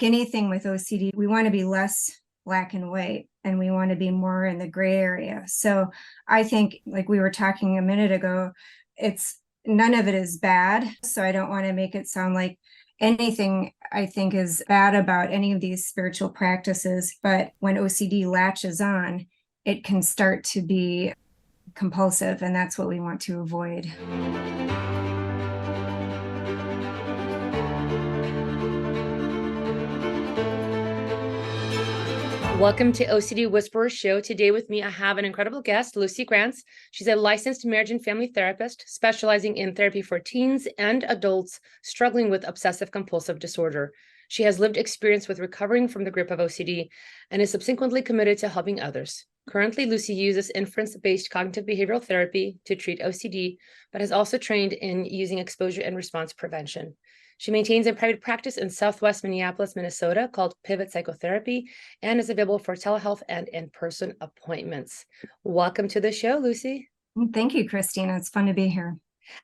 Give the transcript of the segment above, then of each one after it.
anything with OCD, we want to be less black and white and we want to be more in the gray area. So I think, like we were talking a minute ago, none of it is bad. So I don't want to make it sound like anything I think is bad about any of these spiritual practices. But when OCD latches on, it can start to be compulsive, and that's what we want to avoid. Welcome to OCD Whisperers Show. Today with me, I have an incredible guest, Lucy Grantz. She's a licensed marriage and family therapist, specializing in therapy for teens and adults struggling with obsessive compulsive disorder. She has lived experience with recovering from the grip of OCD and is subsequently committed to helping others. Currently, Lucy uses inference-based cognitive behavioral therapy to treat OCD, but has also trained in using exposure and response prevention. She maintains a private practice in Southwest Minneapolis, Minnesota, called Pivot Psychotherapy, and is available for telehealth and in-person appointments. Welcome to the show, Lucy. Thank you, Christina. It's fun to be here.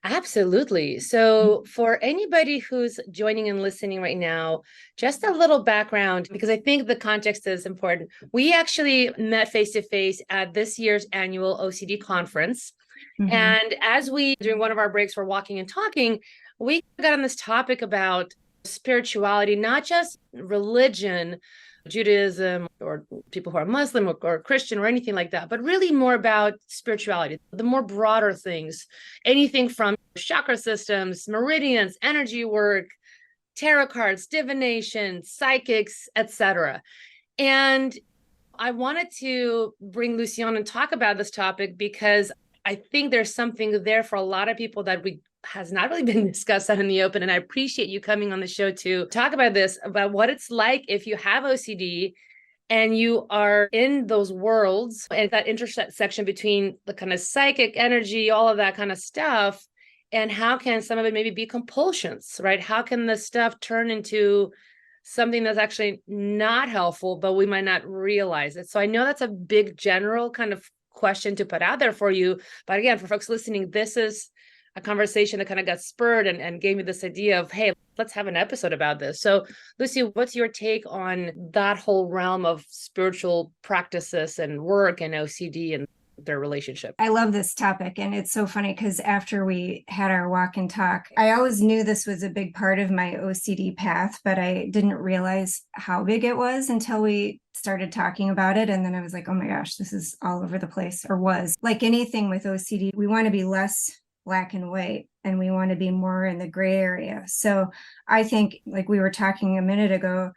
Absolutely. So for anybody who's joining and listening right now, just a little background, because I think the context is important. We actually met face-to-face at this year's annual OCD conference. And as during one of our breaks, we're walking and talking, we got on this topic about spirituality, not just religion, Judaism, or people who are Muslim or Christian or anything like that, but really more about spirituality, the more broader things, anything from chakra systems, meridians, energy work, tarot cards, divination, psychics, etc. And I wanted to bring Lucy on and talk about this topic because I think there's something there for a lot of people that has not really been discussed out in the open. And I appreciate you coming on the show to talk about this, about what it's like if you have OCD and you are in those worlds and that intersection between the kind of psychic energy, all of that kind of stuff. And how can some of it maybe be compulsions, right? How can the stuff turn into something that's actually not helpful, but we might not realize it? So I know that's a big general kind of question to put out there for you. But again, for folks listening, this is a conversation that kind of got spurred and gave me this idea of, hey, let's have an episode about this. So Lucy, what's your take on that whole realm of spiritual practices and work and OCD and their relationship? I love this topic. And it's so funny because after we had our walk and talk, I always knew this was a big part of my OCD path, but I didn't realize how big it was until we started talking about it. And then I was like, oh my gosh, this is all over the place, or was. Like anything with OCD, we want to be less black and white and we want to be more in the gray area. So I think, like we were talking a minute ago,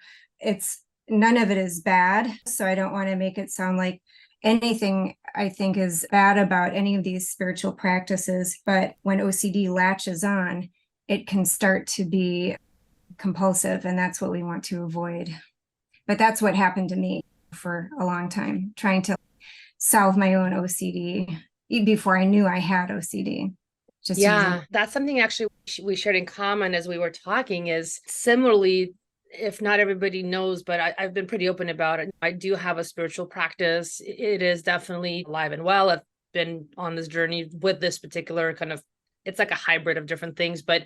none of it is bad. So I don't want to make it sound like anything I think is bad about any of these spiritual practices. But when OCD latches on, it can start to be compulsive, and that's what we want to avoid. But that's what happened to me for a long time, trying to solve my own OCD before I knew I had OCD. That's something actually we shared in common as we were talking, is similarly, if not everybody knows, but I've been pretty open about it. I do have a spiritual practice. It is definitely alive and well. I've been on this journey with this particular kind of, it's like a hybrid of different things, but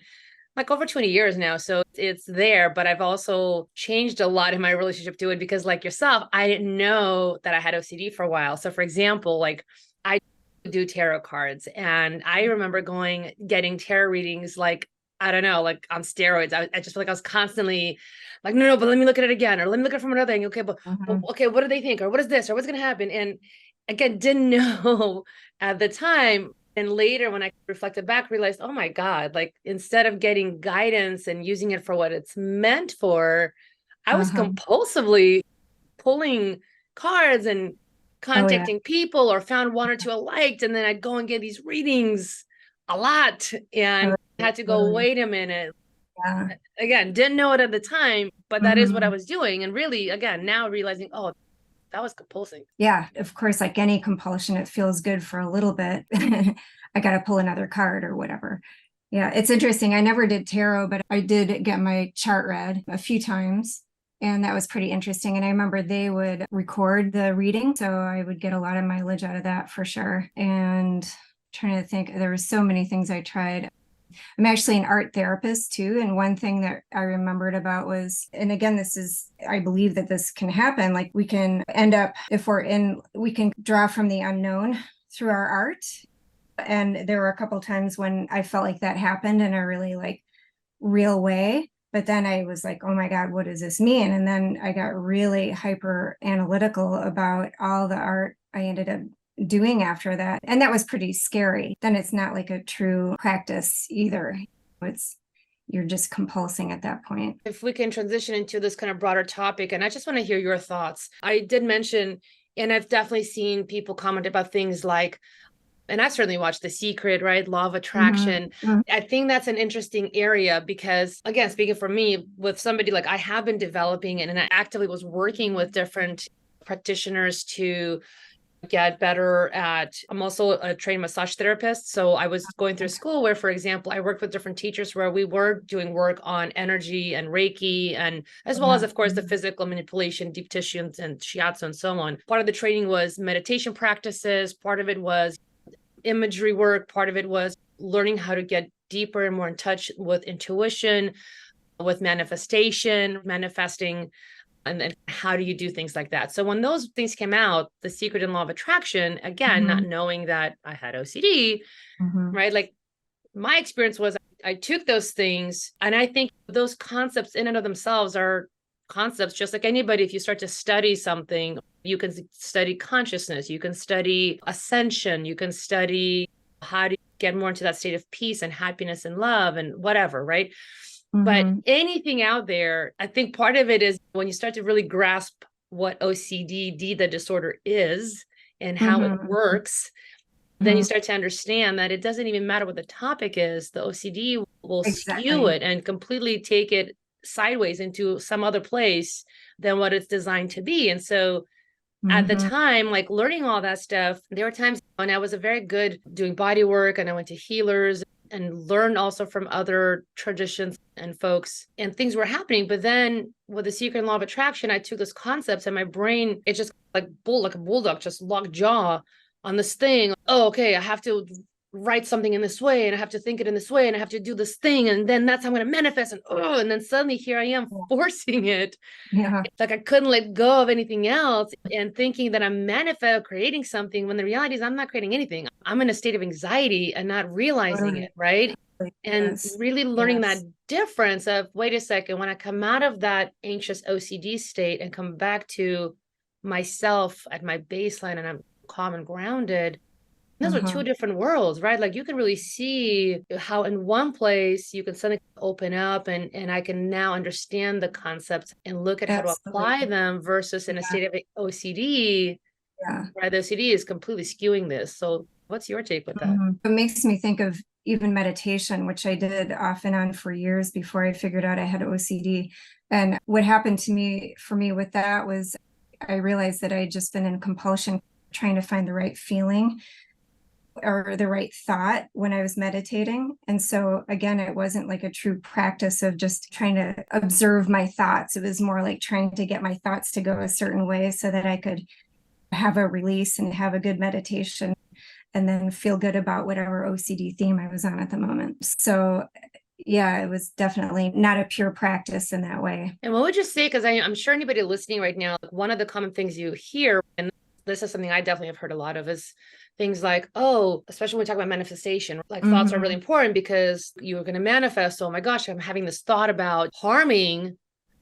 like over 20 years now. So it's there, but I've also changed a lot in my relationship to it because, like yourself, I didn't know that I had OCD for a while. So for example, like I do tarot cards, and I remember getting tarot readings, like, I don't know, like on steroids. I just feel like I was constantly like, no, but let me look at it again, or let me look at it from another angle. Okay, but okay, what do they think? Or what is this? Or what's going to happen? And again, didn't know at the time. And later when I reflected back, realized, oh my God, like instead of getting guidance and using it for what it's meant for, I was compulsively pulling cards and contacting people, or found one or two I liked. And then I'd go and get these readings a lot and had to go, wait a minute. Again, didn't know it at the time, but that is what I was doing. And really, again, now realizing, oh, that was compulsing. Yeah, of course, like any compulsion, it feels good for a little bit. I got to pull another card or whatever. Yeah, it's interesting. I never did tarot, but I did get my chart read a few times. And that was pretty interesting. And I remember they would record the reading. So I would get a lot of mileage out of that for sure. And trying to think, there were so many things I tried. I'm actually an art therapist too. And one thing that I remembered about was, and again, I believe that this can happen. Like we can end up, we can draw from the unknown through our art. And there were a couple times when I felt like that happened in a really like real way. But then I was like, oh my God, what does this mean? And then I got really hyper analytical about all the art I ended up doing after that. And that was pretty scary. Then it's not like a true practice either. You're just compulsing at that point. If we can transition into this kind of broader topic, and I just want to hear your thoughts. I did mention, and I've definitely seen people comment about things like, and I certainly watched The Secret, right? Law of attraction. Mm-hmm. I think that's an interesting area because, again, speaking for me, with somebody like I have been developing and I actively was working with different practitioners to get better at, I'm also a trained massage therapist. So I was going through school where, for example, I worked with different teachers where we were doing work on energy and Reiki, and as well as, of course, the physical manipulation, deep tissue and shiatsu and so on. Part of the training was meditation practices. Part of it was imagery work. Part of it was learning how to get deeper and more in touch with intuition, with manifestation, manifesting, and then how do you do things like that? So when those things came out, The Secret and Law of Attraction, again, not knowing that I had OCD, right? Like my experience was I took those things, and I think those concepts in and of themselves are concepts just like anybody. If you start to study something, you can study consciousness, you can study ascension, you can study how to get more into that state of peace and happiness and love and whatever, right? But anything out there, I think part of it is when you start to really grasp what OCD, the disorder is and how it works, then you start to understand that it doesn't even matter what the topic is. The OCD will skew it and completely take it sideways into some other place than what it's designed to be. And so at the time, like learning all that stuff, there were times when I was a very good doing body work and I went to healers and learned also from other traditions and folks, and things were happening. But then with The Secret and Law of Attraction, I took those concepts and my brain, it just like a bulldog, just locked jaw on this thing. Oh, okay, I have to write something in this way and I have to think it in this way and I have to do this thing. And then that's how I'm going to manifest. And then suddenly here I am forcing it. Yeah. It's like I couldn't let go of anything else and thinking that I'm creating something when the reality is I'm not creating anything. I'm in a state of anxiety and not realizing it, right? And really learning that difference of, wait a second, when I come out of that anxious OCD state and come back to myself at my baseline and I'm calm and grounded, those are two different worlds, right? Like you can really see how in one place you can suddenly open up and I can now understand the concepts and look at how to apply them versus in a state of OCD, right? The OCD is completely skewing this. So what's your take with that? It makes me think of even meditation, which I did off and on for years before I figured out I had OCD. And what happened for me with that was I realized that I had just been in compulsion, trying to find the right feeling or the right thought when I was meditating. And so again, it wasn't like a true practice of just trying to observe my thoughts. It was more like trying to get my thoughts to go a certain way so that I could have a release and have a good meditation and then feel good about whatever OCD theme I was on at the moment. So yeah, it was definitely not a pure practice in that way. And what would you say, because I'm sure anybody listening right now, like one of the common things you hear, and this is something I definitely have heard a lot of, is things like, oh, especially when we talk about manifestation, like thoughts are really important because you're going to manifest. Oh my gosh, I'm having this thought about harming.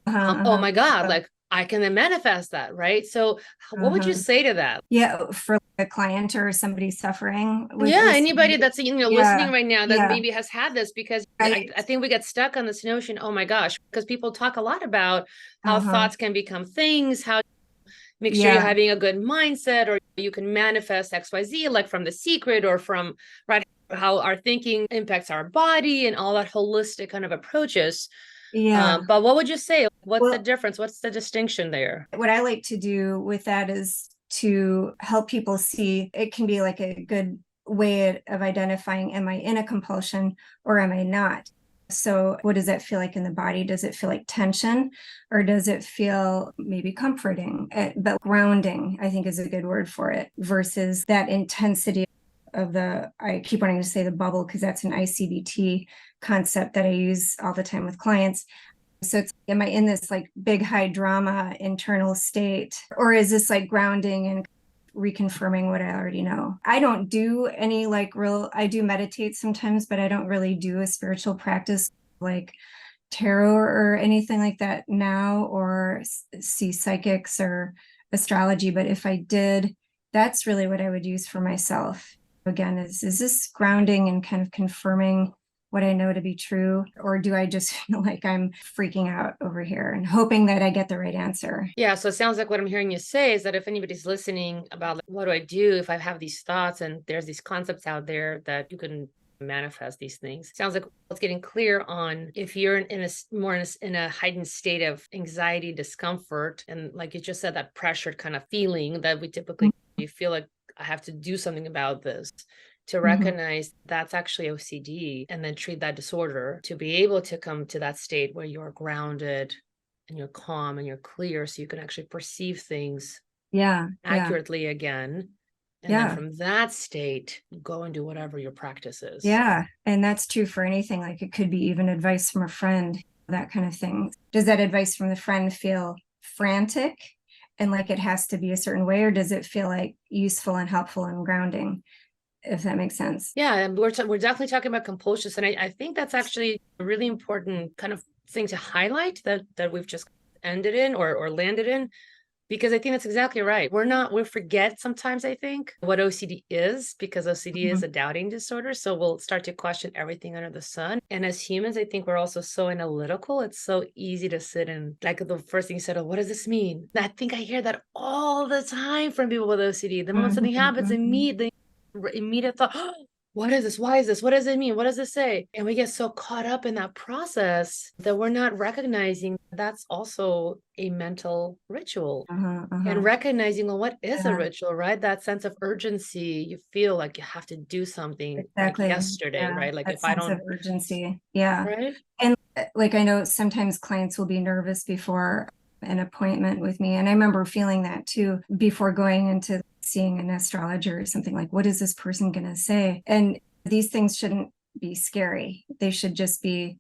Oh my God, like I can then manifest that, right? So what would you say to that? Yeah, for a client or somebody suffering with anybody that's listening right now that maybe has had this, because I think we get stuck on this notion, oh my gosh, because people talk a lot about how thoughts can become things, how make sure you're having a good mindset, or you can manifest XYZ, like from The Secret, or from how our thinking impacts our body and all that holistic kind of approaches. But what would you say? What's the difference? What's the distinction there? What I like to do with that is to help people see it can be like a good way of identifying, am I in a compulsion or am I not? So what does that feel like in the body? Does it feel like tension, or does it feel maybe comforting? But grounding, I think, is a good word for it, versus that intensity of I keep wanting to say the bubble because that's an ICBT concept that I use all the time with clients. So am I in this like big high drama internal state, or is this like grounding and reconfirming what I already know? I don't do any I do meditate sometimes, but I don't really do a spiritual practice like tarot or anything like that now, or see psychics or astrology. But if I did, that's really what I would use for myself. Again, is this grounding and kind of confirming what I know to be true? Or do I just feel like I'm freaking out over here and hoping that I get the right answer? Yeah. So it sounds like what I'm hearing you say is that if anybody's listening about like, what do I do if I have these thoughts and there's these concepts out there that you can manifest these things. Sounds like it's getting clear on if you're in a heightened state of anxiety, discomfort, and like you just said, that pressured kind of feeling that we typically you feel like I have to do something about this, to recognize that's actually OCD and then treat that disorder, to be able to come to that state where you're grounded and you're calm and you're clear so you can actually perceive things accurately again. And then from that state, go and do whatever your practice is. Yeah. And that's true for anything. Like it could be even advice from a friend, that kind of thing. Does that advice from the friend feel frantic and like it has to be a certain way, or does it feel like useful and helpful and grounding? If that makes sense. Yeah, and we're definitely talking about compulsions, and I think that's actually a really important kind of thing to highlight that we've just ended in or landed in, because I think that's exactly right. We forget sometimes, I think, what OCD is, because OCD is a doubting disorder. So we'll start to question everything under the sun. And as humans, I think we're also so analytical. It's so easy to sit and like the first thing you said, oh, what does this mean? I think I hear that all the time from people with OCD. The moment something happens, immediate thought, oh, what is this? Why is this? What does it mean? What does it say? And we get so caught up in that process that we're not recognizing that's also a mental ritual. And recognizing, well, what is a ritual, right? That sense of urgency. You feel like you have to do something like yesterday, right? Like if I don't of urgency. Yeah. Right. And like, I know sometimes clients will be nervous before an appointment with me. And I remember feeling that too, before going into seeing an astrologer or something, like, what is this person going to say? And these things shouldn't be scary. They should just be,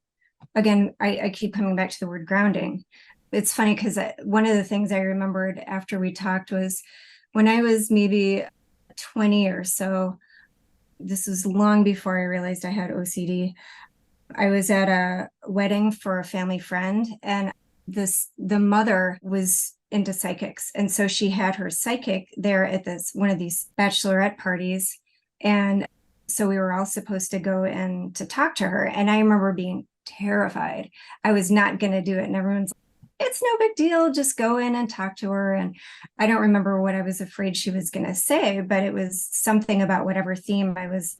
again, I keep coming back to the word grounding. It's funny because one of the things I remembered after we talked was when I was maybe 20 or so, this was long before I realized I had OCD. I was at a wedding for a family friend, and the mother was into psychics. And so she had her psychic there at one of these bachelorette parties. And so we were all supposed to go in to talk to her. And I remember being terrified. I was not going to do it. And everyone's like, it's no big deal. Just go in and talk to her. And I don't remember what I was afraid she was going to say, but it was something about whatever theme I was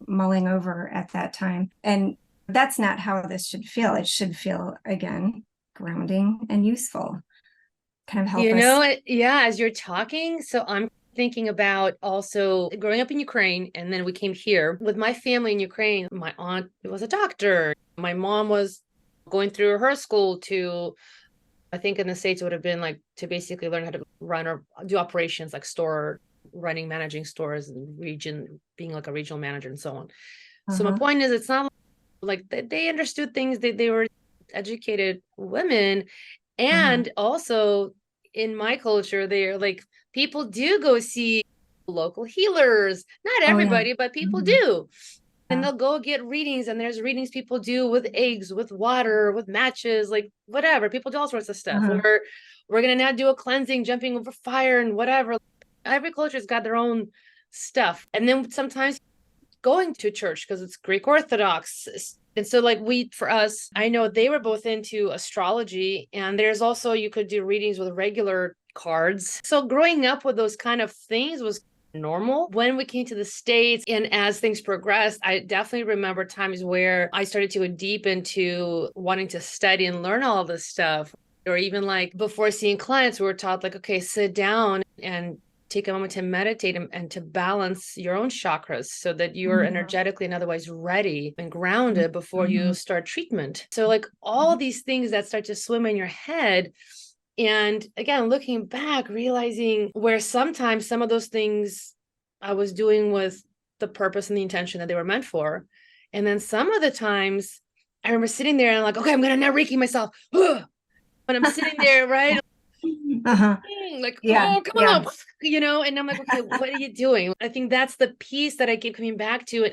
mulling over at that time. And that's not how this should feel. It should feel, again, grounding and useful. Kind of help us. As you're talking, so I'm thinking about also growing up in Ukraine, and then we came here with my family in Ukraine. My aunt was a doctor. My mom was going through her school to, I think in the States it would have been like to basically learn how to run or do operations like store running, managing stores and region, being like a regional manager and so on. So my point is, it's not like they understood things. They were educated women. And also in my culture, they're like, people do go see local healers. Not everybody, but people do. And they'll go get readings, and there's readings people do with eggs, with water, with matches, like whatever. People do all sorts of stuff. Or we're going to now do a cleansing, jumping over fire and whatever. Every culture's got their own stuff. And then sometimes going to church because it's Greek Orthodox. And so like for us, I know they were both into astrology, and there's also, you could do readings with regular cards. So growing up with those kind of things was normal. When we came to the States and as things progressed, I definitely remember times where I started to go deep into wanting to study and learn all this stuff. Or even like before seeing clients, we were taught like, okay, sit down and take a moment to meditate and to balance your own chakras so that you're energetically and otherwise ready and grounded before you start treatment. So like all these things that start to swim in your head. And again, looking back, realizing where sometimes some of those things I was doing with the purpose and the intention that they were meant for. And then some of the times I remember sitting there and I'm like, okay, I'm going to now Reiki myself. When I'm sitting there, right? Like, Yeah. oh, come on, you know, and I'm like, okay, what are you doing? I think that's the piece that I keep coming back to.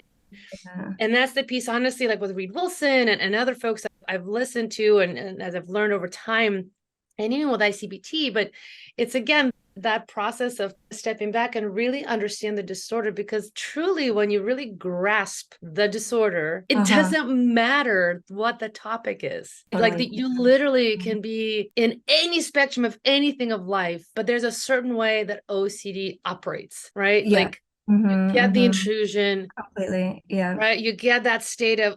And that's the piece, honestly, like with Reed Wilson and other folks I've listened to and as I've learned over time, and even with ICBT, but it's again, that process of stepping back and really understand the disorder, because truly when you really grasp the disorder, it doesn't matter what the topic is. Like that you literally can be in any spectrum of anything of life, but there's a certain way that OCD operates, right? Yeah. Like you get the intrusion. Completely. Yeah. Right. You get that state of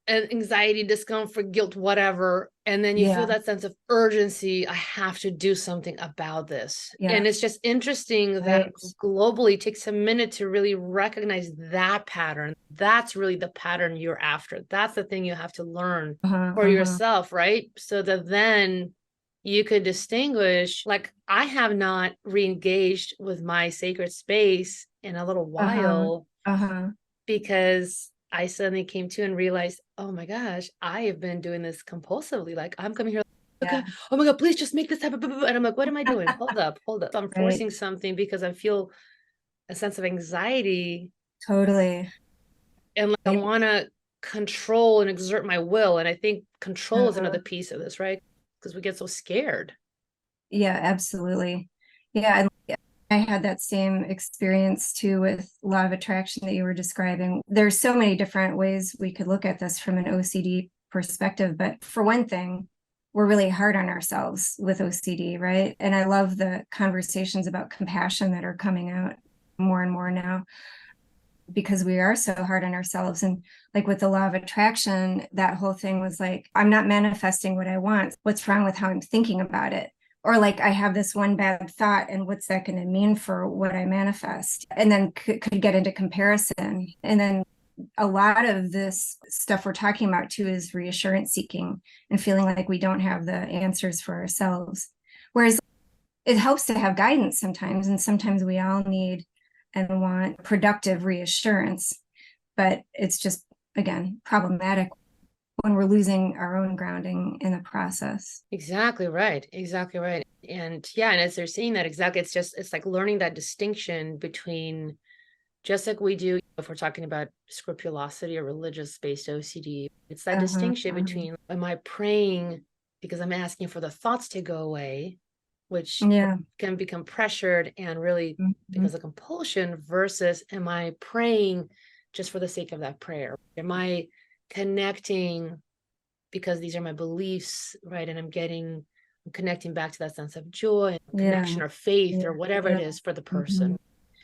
anxiety, discomfort, guilt, whatever. And then you feel that sense of urgency. I have to do something about this. Yeah. And it's just interesting that globally it takes a minute to really recognize that pattern. That's really the pattern you're after. That's the thing you have to learn for yourself, right? So that then you could distinguish, like, I have not re-engaged with my sacred space in a little while because I suddenly came to and realized, oh my gosh, I have been doing this compulsively. Like I'm coming here, okay, oh my God, please just make this happen. And I'm like, what am I doing? Hold up. So I'm forcing something because I feel a sense of anxiety. Totally. And like, I want to control and exert my will. And I think control is another piece of this, right? Because we get so scared. Yeah, absolutely. Yeah. I had that same experience too with law of attraction that you were describing. There's so many different ways we could look at this from an OCD perspective. But for one thing, we're really hard on ourselves with OCD, right? And I love the conversations about compassion that are coming out more and more now, because we are so hard on ourselves. And like with the law of attraction, that whole thing was like, I'm not manifesting what I want. What's wrong with how I'm thinking about it? Or like, I have this one bad thought and what's that going to mean for what I manifest? And then could get into comparison. And then a lot of this stuff we're talking about too is reassurance seeking and feeling like we don't have the answers for ourselves. Whereas it helps to have guidance sometimes. And sometimes we all need and want productive reassurance, but it's just, again, problematic when we're losing our own grounding in the process. Exactly right. Exactly right. And yeah, and as they're saying that exactly, it's like learning that distinction between, just like we do if we're talking about scrupulosity or religious-based OCD, it's that distinction between, am I praying because I'm asking for the thoughts to go away, which can become pressured and really becomes a compulsion, versus am I praying just for the sake of that prayer? Am I connecting because these are my beliefs, right? And I'm connecting back to that sense of joy and connection or faith or whatever it is for the person.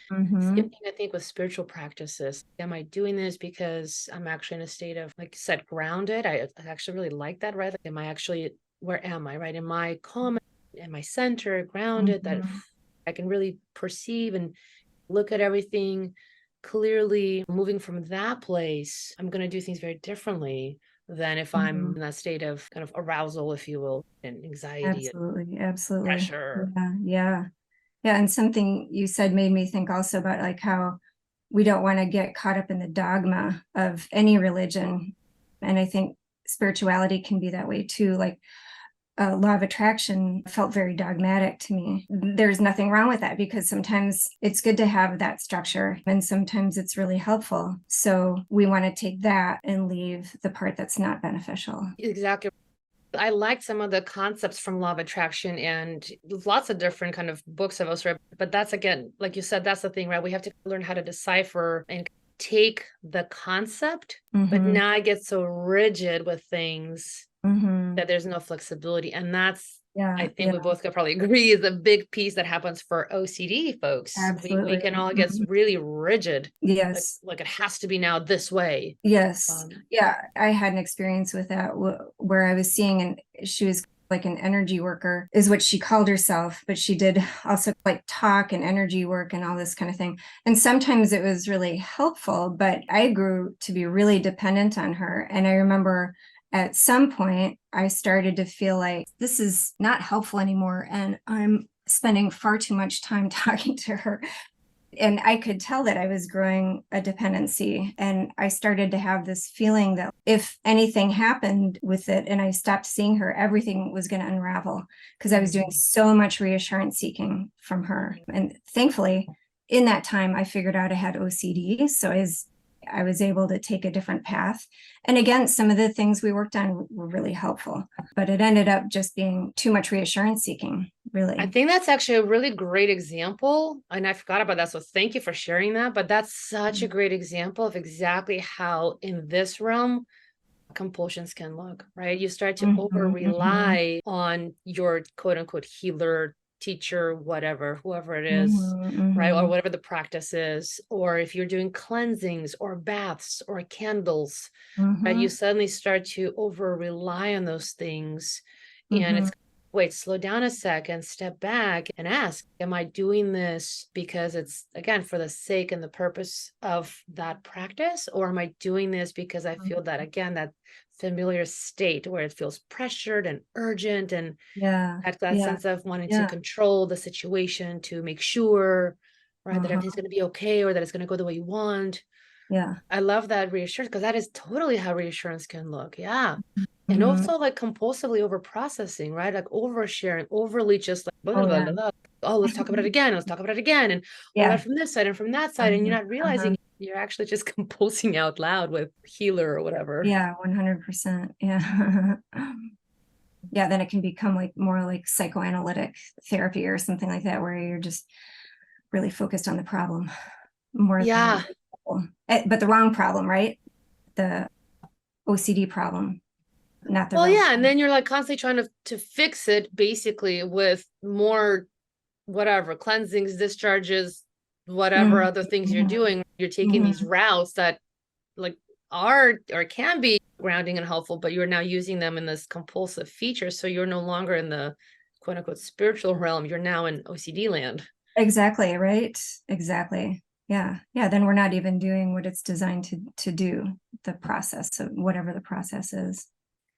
Same thing, I think, with spiritual practices. Am I doing this because I'm actually in a state of, like you said, grounded? I actually really like that, right? Like, am I actually, where am I, right? Am I calm? Am I centered, grounded, that I can really perceive and look at everything clearly? Moving from that place, I'm going to do things very differently than if I'm in that state of kind of arousal, if you will, and anxiety. Absolutely. Pressure. Yeah. And something you said made me think also about like how we don't want to get caught up in the dogma of any religion. And I think spirituality can be that way too. Like law of attraction felt very dogmatic to me. There's nothing wrong with that, because sometimes it's good to have that structure and sometimes it's really helpful. So we want to take that and leave the part that's not beneficial. Exactly. I liked some of the concepts from law of attraction and lots of different kind of books I've also read. But that's, again, like you said, that's the thing, right? We have to learn how to decipher and take the concept, but not get so rigid with things that there's no flexibility. And that's, I think we both could probably agree, is a big piece that happens for OCD folks. Absolutely. We can all get really rigid. Yes. Like it has to be now this way. Yes. I had an experience with that where I was seeing, and she was like an energy worker is what she called herself, but she did also like talk and energy work and all this kind of thing. And sometimes it was really helpful, but I grew to be really dependent on her. And I remember at some point I started to feel like this is not helpful anymore. And I'm spending far too much time talking to her. And I could tell that I was growing a dependency. And I started to have this feeling that if anything happened with it and I stopped seeing her, everything was going to unravel because I was doing so much reassurance seeking from her. And thankfully, in that time, I figured out I had OCD. So I was able to take a different path. And again, some of the things we worked on were really helpful, but it ended up just being too much reassurance seeking, really. I think that's actually a really great example. And I forgot about that. So thank you for sharing that. But that's such a great example of exactly how in this realm, compulsions can look, right? You start to over rely on your quote unquote healer, teacher, whatever, whoever it is, right? Or whatever the practice is. Or if you're doing cleansings or baths or candles, right? You suddenly start to over rely on those things. And it's, wait, slow down a second, step back and ask, am I doing this because it's, again, for the sake and the purpose of that practice? Or am I doing this because I feel that, again, that familiar state where it feels pressured and urgent and that sense of wanting to control the situation to make sure, right, that everything's going to be okay or that it's going to go the way you want. Yeah. I love that reassurance because that is totally how reassurance can look. Yeah. And also like compulsively over processing, right? Like oversharing, overly just like, blah, blah, blah, blah. Oh, let's talk about it again. Let's talk about it again. And that from this side and from that side. And you're not realizing you're actually just compulsing out loud with healer or whatever. Yeah, 100%. Yeah. Yeah, then it can become like more like psychoanalytic therapy or something like that, where you're just really focused on the problem more than but the wrong problem, right? The OCD problem, not the well, and then you're like constantly trying to fix it basically with more whatever cleansings, discharges, whatever other things you're doing. You're taking these routes that like are or can be grounding and helpful, but you're now using them in this compulsive feature. So you're no longer in the quote unquote spiritual realm. You're now in OCD land. Exactly. Right. Exactly. Yeah. Yeah. Then we're not even doing what it's designed to do, the process of whatever the process is.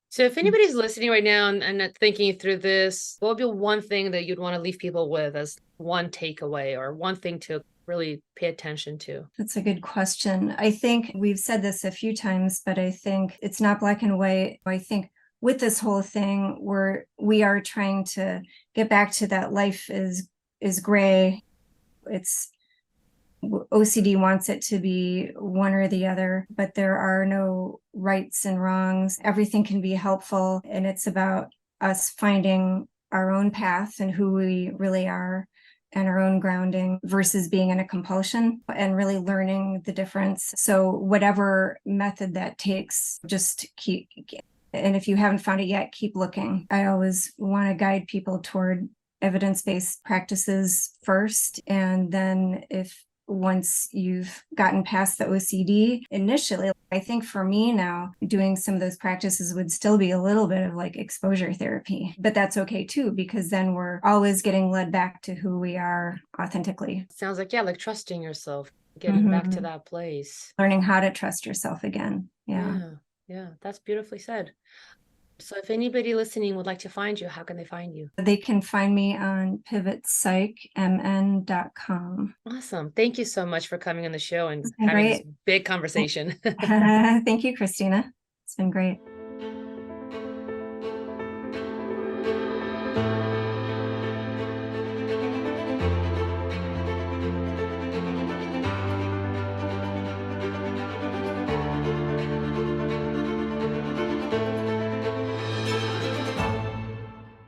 So if anybody's listening right now and thinking through this, what would be one thing that you'd want to leave people with as one takeaway or one thing to really pay attention to? That's a good question. I think we've said this a few times, but I think it's not black and white. I think with this whole thing, we are trying to get back to that life is gray. It's OCD wants it to be one or the other, but there are no rights and wrongs. Everything can be helpful. And it's about us finding our own path and who we really are and our own grounding versus being in a compulsion and really learning the difference. So whatever method that takes, just keep, and if you haven't found it yet, keep looking. I always want to guide people toward evidence-based practices first. And then once you've gotten past the OCD initially, I think for me now, doing some of those practices would still be a little bit of like exposure therapy, but that's okay too, because then we're always getting led back to who we are authentically. Sounds like, like trusting yourself, getting back to that place. Learning how to trust yourself again. Yeah, that's beautifully said. So if anybody listening would like to find you, how can they find you? They can find me on pivotpsychmn.com. Awesome. Thank you so much for coming on the show and having this big conversation. Thank you, Christina. It's been great.